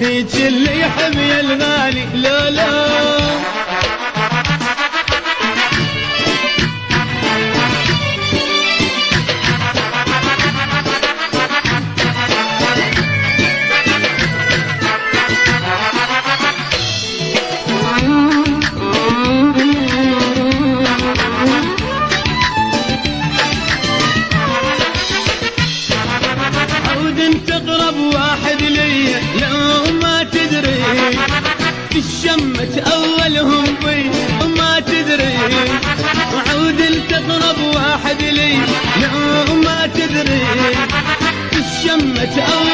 هيج اللي يحب يا الغالي لا لا. تقرب واحد لي لو ما تدري الشمة أولهم بي وما تدري. وعود تقرب واحد لي لو ما تدري الشمة أولهم